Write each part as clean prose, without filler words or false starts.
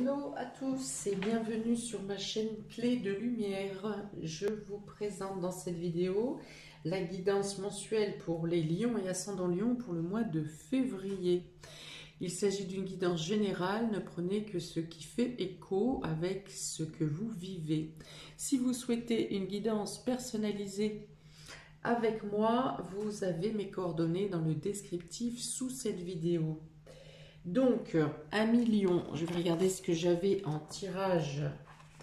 Hello à tous et bienvenue sur ma chaîne Clé de Lumière. Je vous présente dans cette vidéo la guidance mensuelle pour les lions et ascendants lions pour le mois de février. Il s'agit d'une guidance générale, ne prenez que ce qui fait écho avec ce que vous vivez. Si vous souhaitez une guidance personnalisée avec moi, vous avez mes coordonnées dans le descriptif sous cette vidéo. Donc, 1 million, je vais regarder ce que j'avais en tirage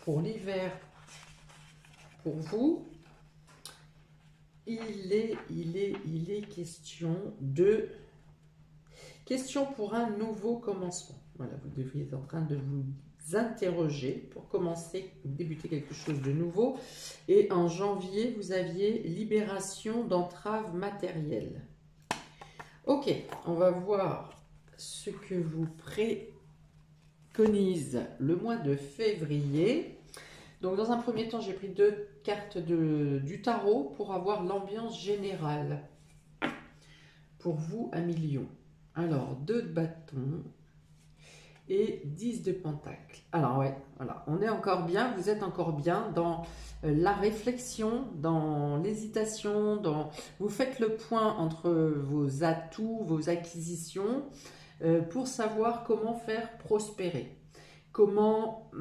pour l'hiver pour vous. Il est question pour un nouveau commencement. Voilà, vous devriez être en train de vous interroger pour commencer, débuter quelque chose de nouveau. Et en janvier, vous aviez libération d'entraves matérielles. Ok, on va voir ce que vous préconise le mois de février. Donc dans un premier temps, j'ai pris 2 cartes du tarot pour avoir l'ambiance générale pour vous à million. Alors 2 de bâton et 10 de pentacle. Alors ouais, voilà, on est encore bien, vous êtes encore bien dans la réflexion, dans l'hésitation, vous faites le point entre vos atouts, vos acquisitions, pour savoir comment faire prospérer. Comment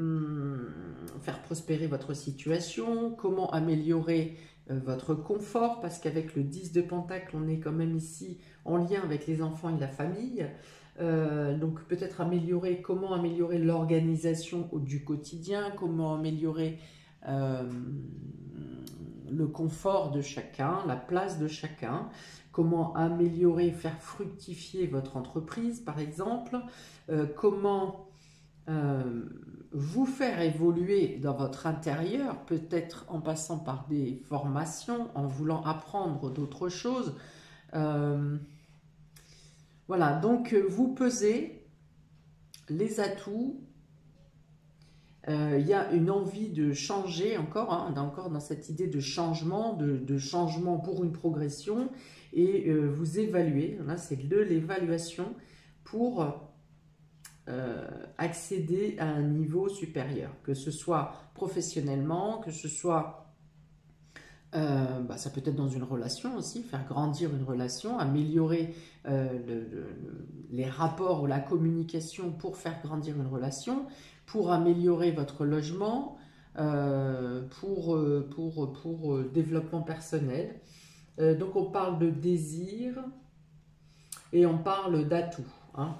faire prospérer votre situation, comment améliorer votre confort, parce qu'avec le 10 de pentacle, on est quand même ici en lien avec les enfants et la famille. Donc peut-être comment améliorer l'organisation du quotidien, comment améliorer le confort de chacun, la place de chacun, comment améliorer, faire fructifier votre entreprise par exemple, comment vous faire évoluer dans votre intérieur, peut-être en passant par des formations, en voulant apprendre d'autres choses. Voilà, donc vous pesez les atouts. Il y a une envie de changer encore, hein, encore dans cette idée de changement, de changement pour une progression, et vous évaluez, là c'est de l'évaluation pour accéder à un niveau supérieur, que ce soit professionnellement, que ce soit, ça peut être dans une relation aussi, faire grandir une relation, améliorer les rapports ou la communication pour faire grandir une relation, pour améliorer votre logement, pour développement personnel. Donc on parle de désir et on parle d'atout, hein,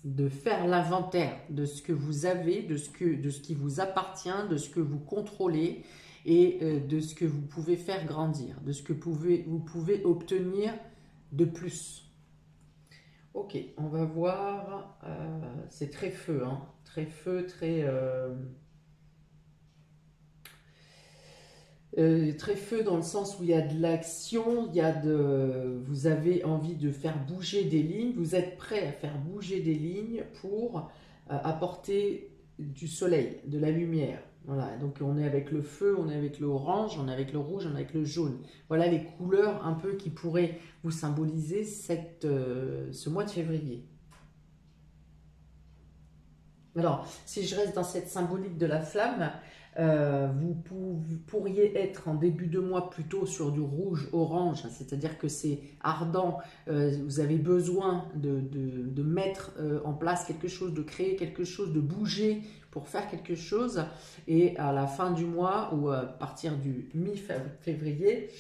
de faire l'inventaire de ce que vous avez, de ce qui vous appartient, de ce que vous contrôlez et de ce que vous pouvez faire grandir, de ce que vous pouvez obtenir de plus. Ok, on va voir, c'est très feu, hein, très feu, très feu dans le sens où il y a de l'action, vous avez envie de faire bouger des lignes, vous êtes prêt à faire bouger des lignes pour apporter du soleil, de la lumière. Voilà, donc on est avec le feu, on est avec l'orange, on est avec le rouge, on est avec le jaune. Voilà les couleurs un peu qui pourraient vous symboliser ce mois de février. Alors, si je reste dans cette symbolique de la flamme, vous pourriez être en début de mois plutôt sur du rouge-orange, c'est-à-dire que c'est ardent, vous avez besoin de mettre en place quelque chose, de créer quelque chose, de bouger pour faire quelque chose, et à la fin du mois ou à partir du mi-février,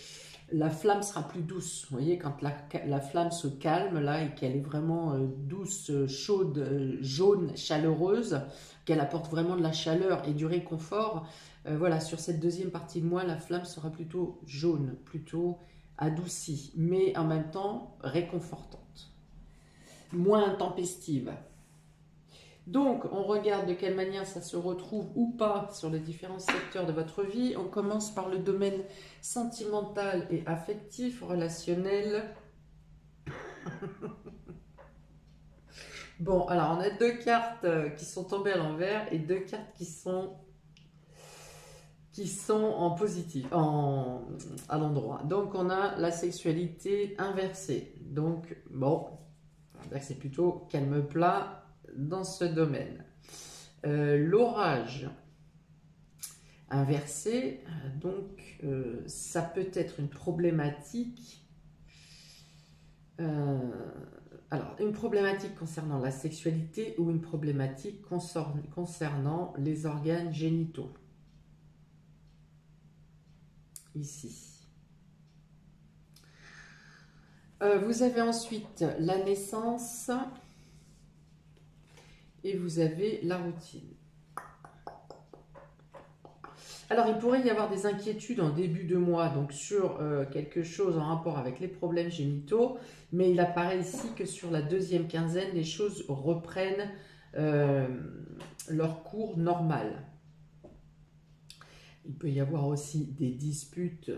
la flamme sera plus douce. Vous voyez, quand la flamme se calme là et qu'elle est vraiment douce, chaude, jaune, chaleureuse, qu'elle apporte vraiment de la chaleur et du réconfort, voilà, sur cette deuxième partie de mois, la flamme sera plutôt jaune, plutôt adoucie, mais en même temps réconfortante, moins intempestive. Donc, on regarde de quelle manière ça se retrouve ou pas sur les différents secteurs de votre vie. On commence par le domaine sentimental et affectif, relationnel. Bon, alors on a 2 cartes qui sont tombées à l'envers et 2 cartes qui sont en positif, à l'endroit. Donc, on a la sexualité inversée. Donc, bon, c'est plutôt calme plat. dans ce domaine. L'orage inversé, donc ça peut être une problématique. Alors, une problématique concernant la sexualité ou une problématique concernant les organes génitaux. Ici. Vous avez ensuite la naissance et vous avez la routine. Alors, il pourrait y avoir des inquiétudes en début de mois, donc sur quelque chose en rapport avec les problèmes génitaux, mais il apparaît ici que sur la deuxième quinzaine, les choses reprennent leur cours normal. Il peut y avoir aussi des disputes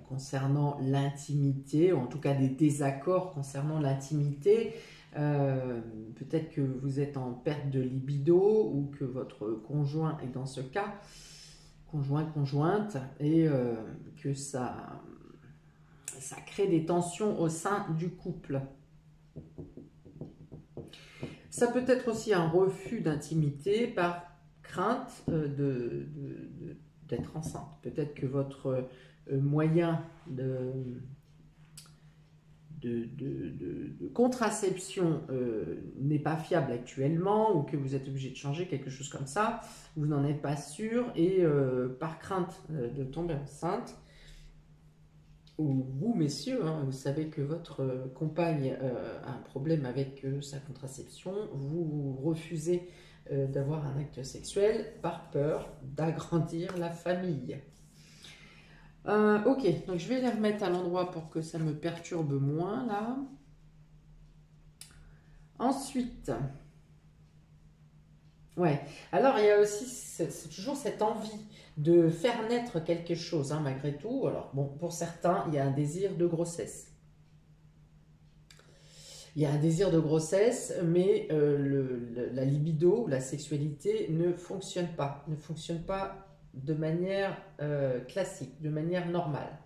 concernant l'intimité, ou en tout cas des désaccords concernant l'intimité. Peut-être que vous êtes en perte de libido ou que votre conjoint est dans ce cas. Conjointe, et que ça crée des tensions au sein du couple. Ça peut être aussi un refus d'intimité par crainte d'être enceinte. Peut-être que votre moyen de contraception n'est pas fiable actuellement, ou que vous êtes obligé de changer quelque chose comme ça, vous n'en êtes pas sûr, et par crainte de tomber enceinte, ou vous messieurs, hein, vous savez que votre compagne a un problème avec sa contraception, vous refusez d'avoir un acte sexuel par peur d'agrandir la famille. Ok, donc je vais les remettre à l'endroit pour que ça me perturbe moins là. Ensuite, ouais, alors il y a aussi, c'est toujours cette envie de faire naître quelque chose, hein, malgré tout. Alors bon, pour certains, il y a un désir de grossesse. Il y a un désir de grossesse, mais la libido, la sexualité ne fonctionne pas de manière classique, de manière normale.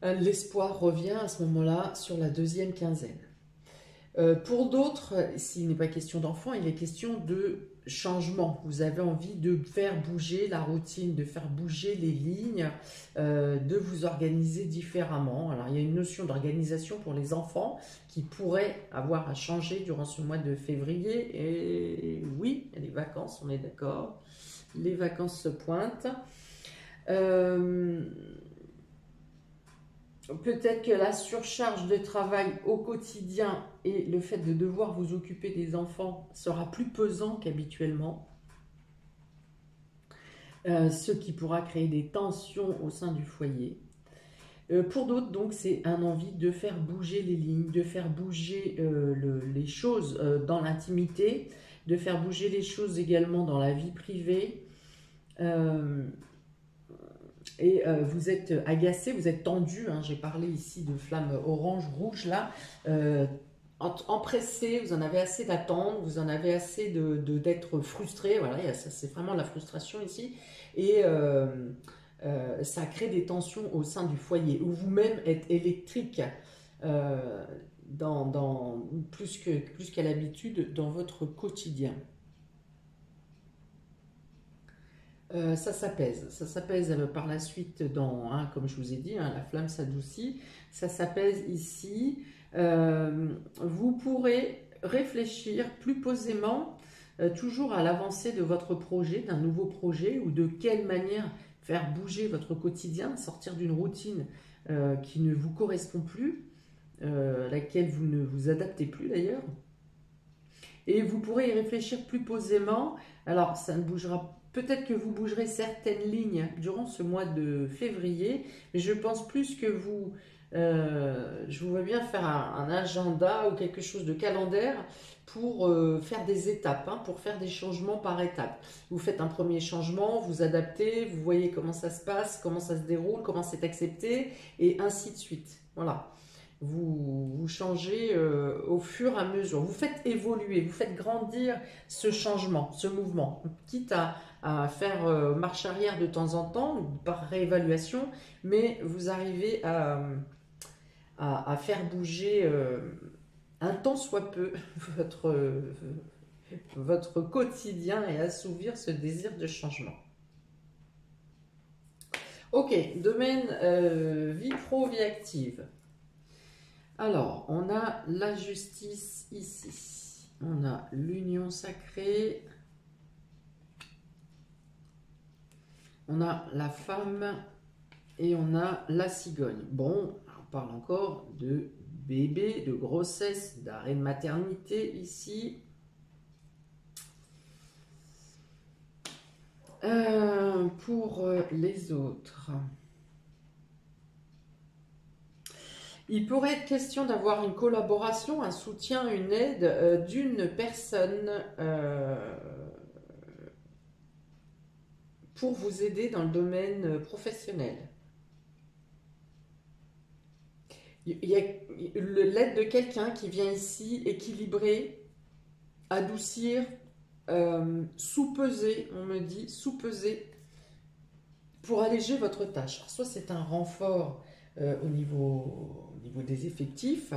L'espoir revient à ce moment-là sur la deuxième quinzaine. Pour d'autres, s'il n'est pas question d'enfant, il est question de changement. Vous avez envie de faire bouger la routine, de faire bouger les lignes, de vous organiser différemment. Alors, il y a une notion d'organisation pour les enfants qui pourrait avoir à changer durant ce mois de février. Et oui, les vacances, on est d'accord. Les vacances se pointent. Peut-être que la surcharge de travail au quotidien et le fait de devoir vous occuper des enfants sera plus pesant qu'habituellement. Ce qui pourra créer des tensions au sein du foyer. Pour d'autres, donc, c'est un envie de faire bouger les lignes, de faire bouger les choses dans l'intimité, de faire bouger les choses également dans la vie privée. Et vous êtes agacé, vous êtes tendu, hein, j'ai parlé ici de flammes orange, rouge là, empressé, vous en avez assez d'attendre, vous en avez assez d'être frustré, voilà, c'est vraiment la frustration ici, et ça crée des tensions au sein du foyer, où vous-même êtes électrique plus qu'à l'habitude dans votre quotidien. Ça s'apaise par la suite comme je vous ai dit, hein, la flamme s'adoucit, ça s'apaise ici. Vous pourrez réfléchir plus posément, toujours à l'avancée de votre projet, d'un nouveau projet, ou de quelle manière faire bouger votre quotidien, sortir d'une routine qui ne vous correspond plus, à laquelle vous ne vous adaptez plus d'ailleurs. Et vous pourrez y réfléchir plus posément. Alors, ça ne bougera peut-être que vous bougerez certaines lignes durant ce mois de février, mais je pense plus que je vous vois bien faire un agenda ou quelque chose de calendaire pour faire des étapes, hein, pour faire des changements par étapes. Vous faites un premier changement, vous adaptez, vous voyez comment ça se passe, comment ça se déroule, comment c'est accepté, et ainsi de suite. Voilà. Vous changez au fur et à mesure, vous faites évoluer, vous faites grandir ce changement, ce mouvement, quitte à faire marche arrière de temps en temps, par réévaluation, mais vous arrivez à faire bouger un tant soit peu votre quotidien et assouvir ce désir de changement. Ok, domaine vie pro, vie active. Alors, on a la justice ici. On a l'union sacrée. On a la femme et on a la cigogne. Bon, on parle encore de bébé, de grossesse, d'arrêt de maternité ici. Pour les autres, il pourrait être question d'avoir une collaboration, un soutien, une aide d'une personne pour vous aider dans le domaine professionnel. Il y a l'aide de quelqu'un qui vient ici équilibrer, adoucir, sous-peser, on me dit, sous-peser pour alléger votre tâche. Alors, soit c'est un renfort au niveau des effectifs.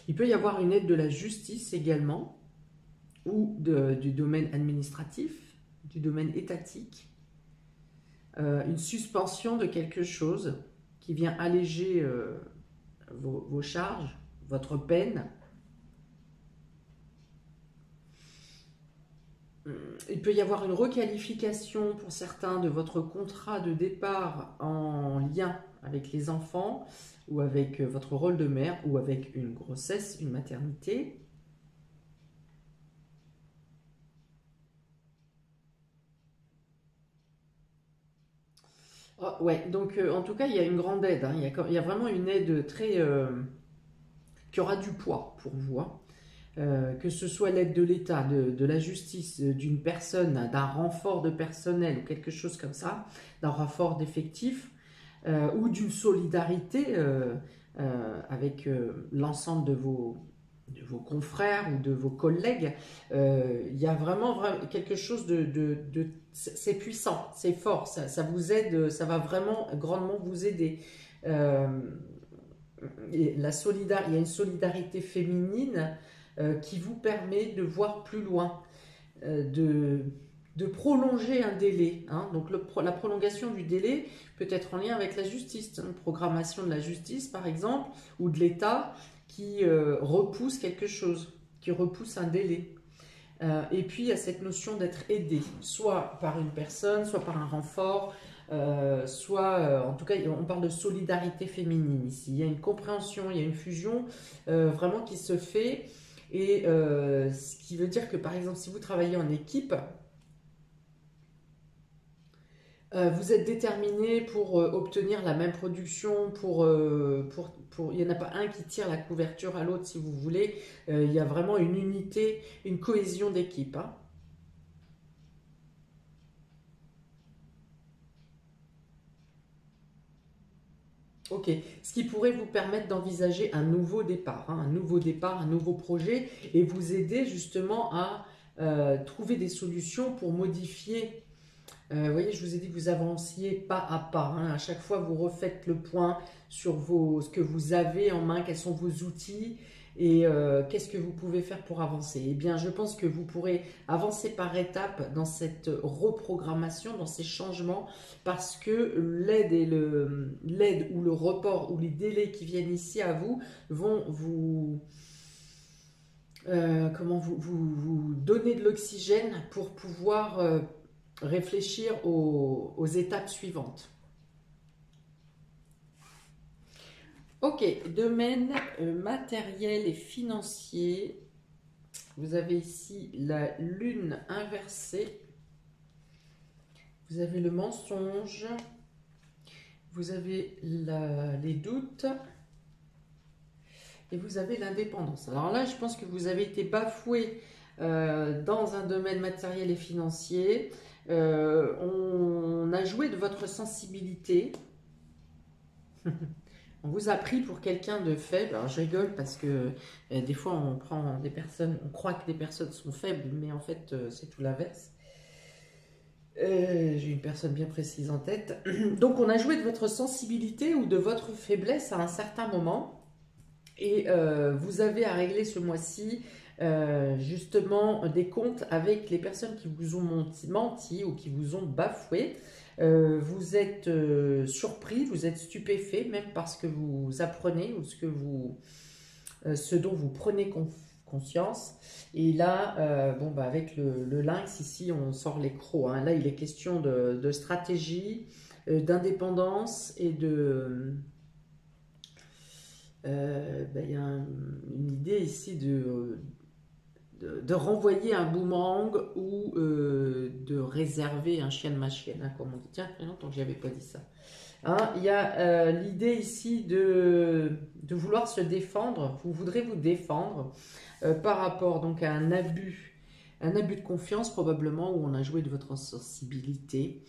Il peut y avoir une aide de la justice également, ou du domaine administratif, du domaine étatique. Une suspension de quelque chose qui vient alléger vos charges, votre peine. Il peut y avoir une requalification pour certains de votre contrat de départ en lien avec les enfants ou avec votre rôle de mère ou avec une grossesse, une maternité. Oh, ouais, donc en tout cas, il y a une grande aide. Hein. Il y a vraiment une aide très qui aura du poids pour vous. Hein. Que ce soit l'aide de l'État, de la justice, d'une personne, d'un renfort de personnel ou quelque chose comme ça, d'un renfort d'effectifs ou d'une solidarité avec l'ensemble de vos confrères ou de vos collègues. Il y a vraiment quelque chose c'est puissant, c'est fort, ça vous aide, ça va vraiment grandement vous aider. Il y a une solidarité féminine qui vous permet de voir plus loin, de prolonger un délai. Hein. Donc la prolongation du délai peut être en lien avec la justice, une programmation de la justice par exemple, ou de l'État qui repousse quelque chose, qui repousse un délai. Et puis il y a cette notion d'être aidé, soit par une personne, soit par un renfort, soit, en tout cas, on parle de solidarité féminine ici. Il y a une compréhension, il y a une fusion vraiment qui se fait. Et ce qui veut dire que, par exemple, si vous travaillez en équipe, vous êtes déterminé pour obtenir la même production, il n'y en a pas un qui tire la couverture à l'autre, si vous voulez. Il y a vraiment une unité, une cohésion d'équipe. Hein. Ok, ce qui pourrait vous permettre d'envisager un nouveau départ, hein, un nouveau projet, et vous aider justement à trouver des solutions pour modifier. Vous voyez, je vous ai dit que vous avanciez pas à pas. Hein. À chaque fois, vous refaites le point sur ce que vous avez en main, quels sont vos outils et qu'est-ce que vous pouvez faire pour avancer. Eh bien, je pense que vous pourrez avancer par étapes dans cette reprogrammation, dans ces changements, parce que l'aide ou le report ou les délais qui viennent ici à vous vont vous vous donner de l'oxygène pour pouvoir réfléchir aux étapes suivantes. Ok, domaine matériel et financier. Vous avez ici la lune inversée. Vous avez le mensonge. Vous avez les doutes. Et vous avez l'indépendance. Alors là, je pense que vous avez été bafoué dans un domaine matériel et financier. On a joué de votre sensibilité. On vous a pris pour quelqu'un de faible. Alors je rigole parce que des fois on prend des personnes, on croit que des personnes sont faibles, mais en fait c'est tout l'inverse. J'ai une personne bien précise en tête. Donc on a joué de votre sensibilité ou de votre faiblesse à un certain moment. Et vous avez à régler ce mois-ci justement des comptes avec les personnes qui vous ont menti ou qui vous ont bafoué. Vous êtes surpris, vous êtes stupéfait même parce que vous apprenez ou ce dont vous prenez conscience. Et là, bon, bah, avec le lynx ici, on sort les crocs, hein. Là, il est question de stratégie, d'indépendance et de... bah, il y a une idée ici de renvoyer un boomerang ou de réserver un chien de ma chienne, hein, comme on dit. Tiens, il y a longtemps que je n'avais pas dit ça. Hein, il y a l'idée ici de vouloir se défendre. Vous voudrez vous défendre par rapport donc à un abus de confiance probablement où on a joué de votre sensibilité.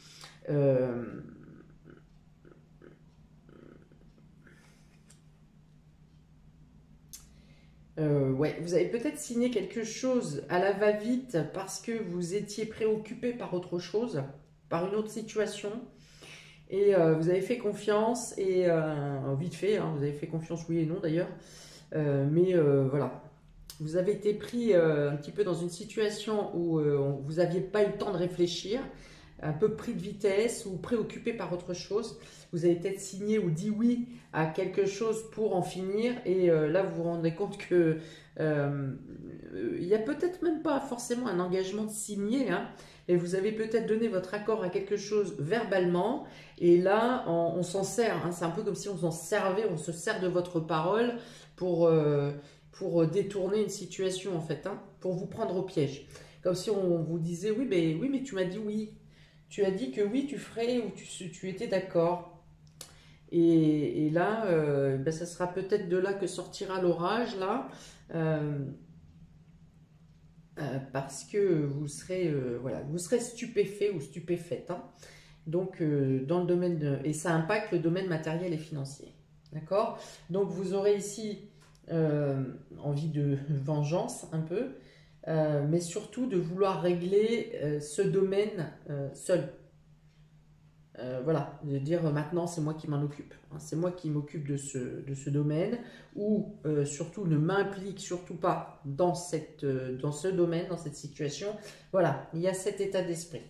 Ouais, vous avez peut-être signé quelque chose à la va-vite parce que vous étiez préoccupé par autre chose, par une autre situation. Et vous avez fait confiance, et vite fait, hein, vous avez fait confiance oui et non d'ailleurs, mais voilà. Vous avez été pris un petit peu dans une situation où vous n'aviez pas eu le temps de réfléchir, un peu pris de vitesse ou préoccupé par autre chose. Vous avez peut-être signé ou dit oui à quelque chose pour en finir, et là vous vous rendez compte que il n'y a peut-être même pas forcément un engagement signé, hein, et vous avez peut-être donné votre accord à quelque chose verbalement, et là on s'en sert, hein, c'est un peu comme si on s'en servait, on se sert de votre parole pour détourner une situation en fait, hein, pour vous prendre au piège. Comme si on vous disait oui mais tu m'as dit oui, tu as dit que oui tu ferais ou tu étais d'accord. Et là, ben, ça sera peut-être de là que sortira l'orage là. Euh, Parce que vous serez, voilà, vous serez stupéfait ou stupéfaite, hein. Donc, dans le domaine et ça impacte le domaine matériel et financier. D'accord? Donc, vous aurez ici envie de vengeance un peu, mais surtout de vouloir régler ce domaine seul. Voilà, de dire maintenant c'est moi qui m'en occupe, hein, c'est moi qui m'occupe de ce domaine, ou surtout ne m'implique surtout pas dans dans ce domaine, dans cette situation. Voilà, il y a cet état d'esprit.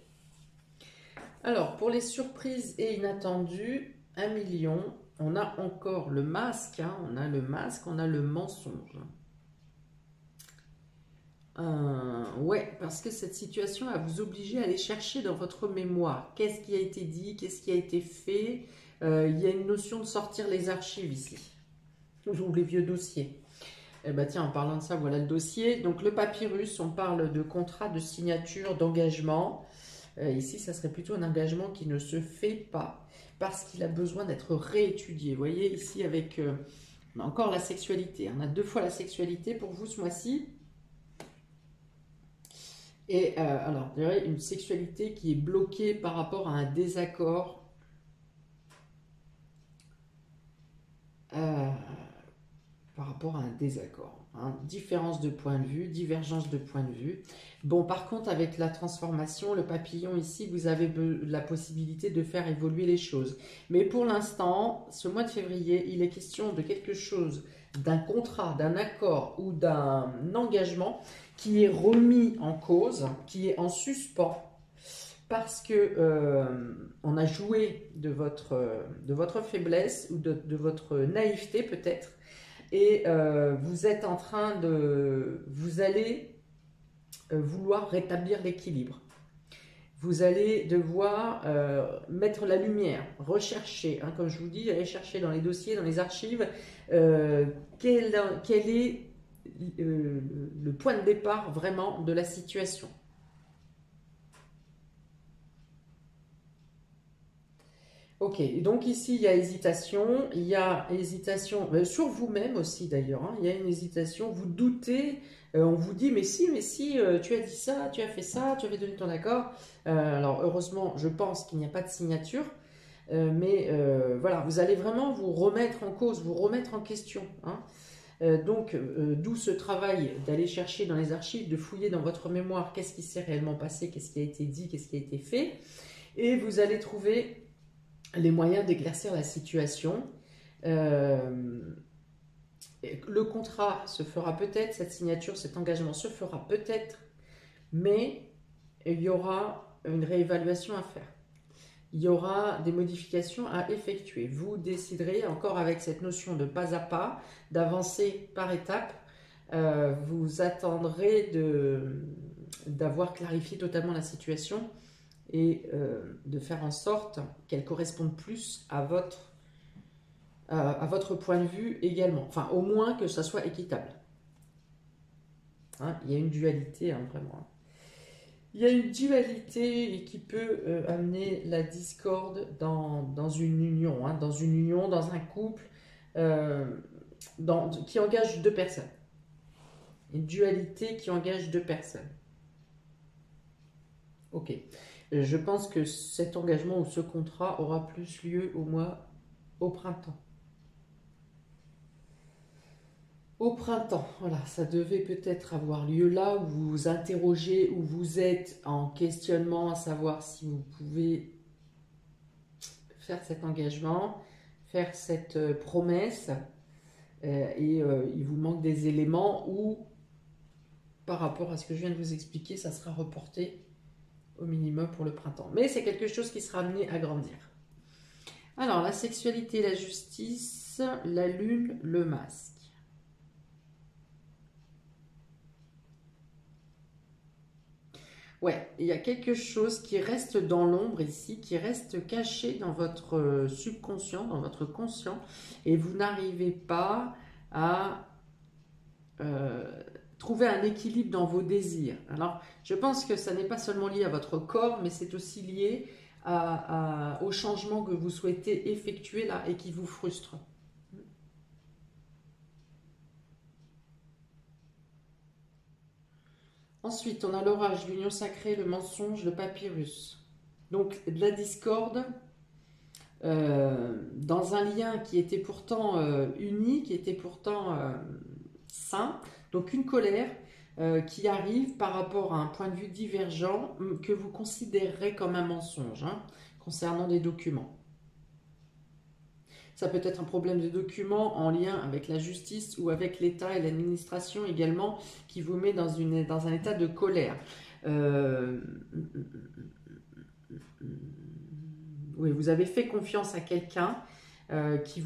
Alors, pour les surprises et inattendues, 1 million, on a encore le masque, hein, on a le masque, on a le mensonge. Ouais, parce que cette situation va vous obliger à aller chercher dans votre mémoire. Qu'est-ce qui a été dit, qu'est-ce qui a été fait. Il y a une notion de sortir les archives ici, ou les vieux dossiers. Eh ben tiens, en parlant de ça, voilà le dossier. Donc le papyrus, on parle de contrat, de signature, d'engagement. Ici, ça serait plutôt un engagement qui ne se fait pas, parce qu'il a besoin d'être réétudié. Vous voyez, ici, avec on a encore la sexualité. On a 2 fois la sexualité pour vous ce mois-ci. Et alors, je dirais une sexualité qui est bloquée par rapport à un désaccord, par rapport à un désaccord, hein. Différence de point de vue, divergence de point de vue. Bon, par contre, avec la transformation, le papillon ici, vous avez la possibilité de faire évoluer les choses. Mais pour l'instant, ce mois de février, il est question de quelque chose, d'un contrat, d'un accord ou d'un engagement qui est remis en cause, qui est en suspens, parce que on a joué de votre faiblesse ou de votre naïveté peut-être, et vous êtes en train vous allez vouloir rétablir l'équilibre. Vous allez devoir mettre la lumière, rechercher, hein, comme je vous dis, aller chercher dans les dossiers, dans les archives, quel est le point de départ vraiment de la situation. Ok, donc ici il y a hésitation sur vous-même aussi d'ailleurs, hein, il y a une hésitation, vous doutez, on vous dit mais si, tu as dit ça, tu as fait ça, tu avais donné ton accord. Alors heureusement, je pense qu'il n'y a pas de signature, mais voilà, vous allez vraiment vous remettre en cause, vous remettre en question, hein. Donc, d'où ce travail d'aller chercher dans les archives, de fouiller dans votre mémoire qu'est-ce qui s'est réellement passé, qu'est-ce qui a été dit, qu'est-ce qui a été fait, et vous allez trouver les moyens d'éclaircir la situation. Le contrat se fera peut-être, cette signature, cet engagement se fera peut-être, mais il y aura une réévaluation à faire. Il y aura des modifications à effectuer. Vous déciderez, encore avec cette notion de pas à pas, d'avancer par étapes. Vous attendrez d'avoir clarifié totalement la situation et de faire en sorte qu'elle corresponde plus à votre point de vue également. Enfin, au moins que ça soit équitable. Hein, il y a une dualité, hein, vraiment. Il y a une dualité qui peut amener la discorde dans une union, hein, dans un couple qui engage deux personnes. Une dualité qui engage deux personnes. Ok. Je pense que cet engagement ou ce contrat aura plus lieu au printemps. Au printemps, voilà, ça devait peut-être avoir lieu là où vous vous interrogez, où vous êtes en questionnement à savoir si vous pouvez faire cet engagement, faire cette promesse, et il vous manque des éléments ou par rapport à ce que je viens de vous expliquer, ça sera reporté au minimum pour le printemps. Mais c'est quelque chose qui sera amené à grandir. Alors, la sexualité, la justice, la lune, le masque. Ouais, il y a quelque chose qui reste dans l'ombre ici, qui reste caché dans votre subconscient, dans votre conscient, et vous n'arrivez pas à trouver un équilibre dans vos désirs. Alors, je pense que ça n'est pas seulement lié à votre corps, mais c'est aussi lié au changement que vous souhaitez effectuer là et qui vous frustre. Ensuite, on a l'orage, l'union sacrée, le mensonge, le papyrus. Donc, de la discorde dans un lien qui était pourtant uni, qui était pourtant sain. Donc, une colère qui arrive par rapport à un point de vue divergent que vous considérerez comme un mensonge, hein, concernant des documents. Ça peut être un problème de documents en lien avec la justice ou avec l'État et l'administration également qui vous met dans un état de colère. Oui, vous avez fait confiance à quelqu'un qui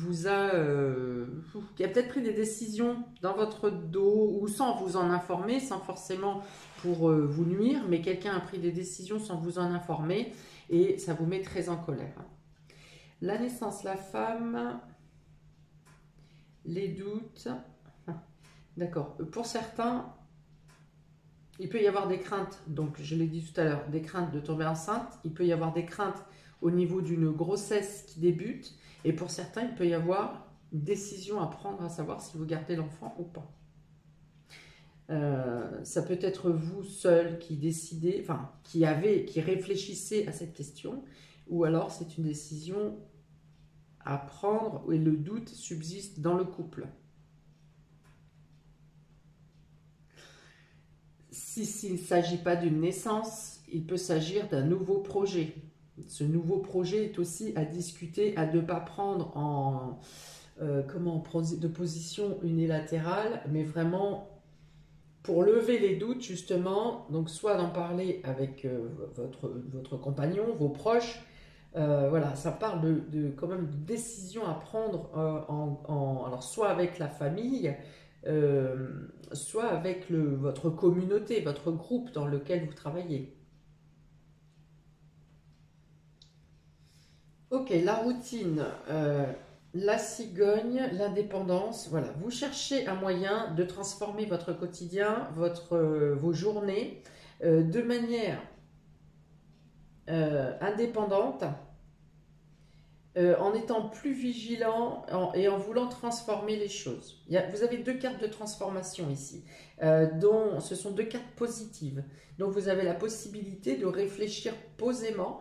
qui a peut-être pris des décisions dans votre dos ou sans vous en informer, sans forcément pour vous nuire, mais quelqu'un a pris des décisions sans vous en informer et ça vous met très en colère. La naissance, la femme, les doutes. D'accord. Pour certains, il peut y avoir des craintes, donc je l'ai dit tout à l'heure, des craintes de tomber enceinte. Il peut y avoir des craintes au niveau d'une grossesse qui débute. Et pour certains, il peut y avoir une décision à prendre à savoir si vous gardez l'enfant ou pas. Ça peut être vous seul qui décidez, enfin, qui réfléchissez à cette question, ou alors c'est une décision à prendre et le doute subsiste dans le couple. S'il ne s'agit pas d'une naissance, il peut s'agir d'un nouveau projet. Ce nouveau projet est aussi à discuter, à ne pas prendre de position unilatérale, mais vraiment pour lever les doutes justement, donc soit d'en parler avec votre compagnon, vos proches. Voilà, ça parle quand même de décisions à prendre alors soit avec la famille, soit avec votre communauté, votre groupe dans lequel vous travaillez. Ok, la routine, la cigogne, l'indépendance, voilà. Vous cherchez un moyen de transformer votre quotidien, vos journées, de manière indépendante, en étant plus vigilant et en voulant transformer les choses. Vous avez deux cartes de transformation ici, dont ce sont deux cartes positives. Donc vous avez la possibilité de réfléchir posément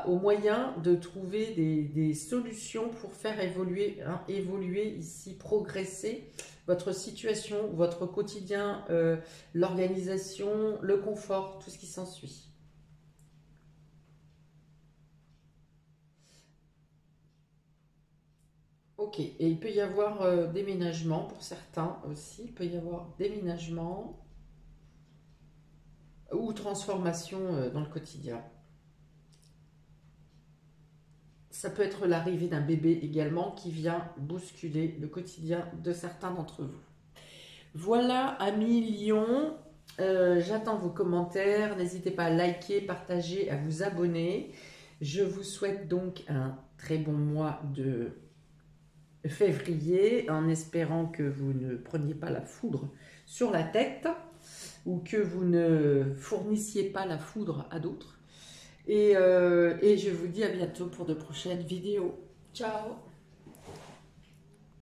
aux moyens de trouver des solutions pour faire évoluer ici, progresser votre situation, votre quotidien, l'organisation, le confort, tout ce qui s'ensuit. Ok, Ok, et il peut y avoir déménagement pour certains aussi. Il peut y avoir déménagement ou transformation dans le quotidien. Ça peut être l'arrivée d'un bébé également qui vient bousculer le quotidien de certains d'entre vous. Voilà, amis Lion, j'attends vos commentaires. N'hésitez pas à liker, partager, à vous abonner. Je vous souhaite donc un très bon mois de février en espérant que vous ne preniez pas la foudre sur la tête ou que vous ne fournissiez pas la foudre à d'autres. Et je vous dis à bientôt pour de prochaines vidéos. Ciao!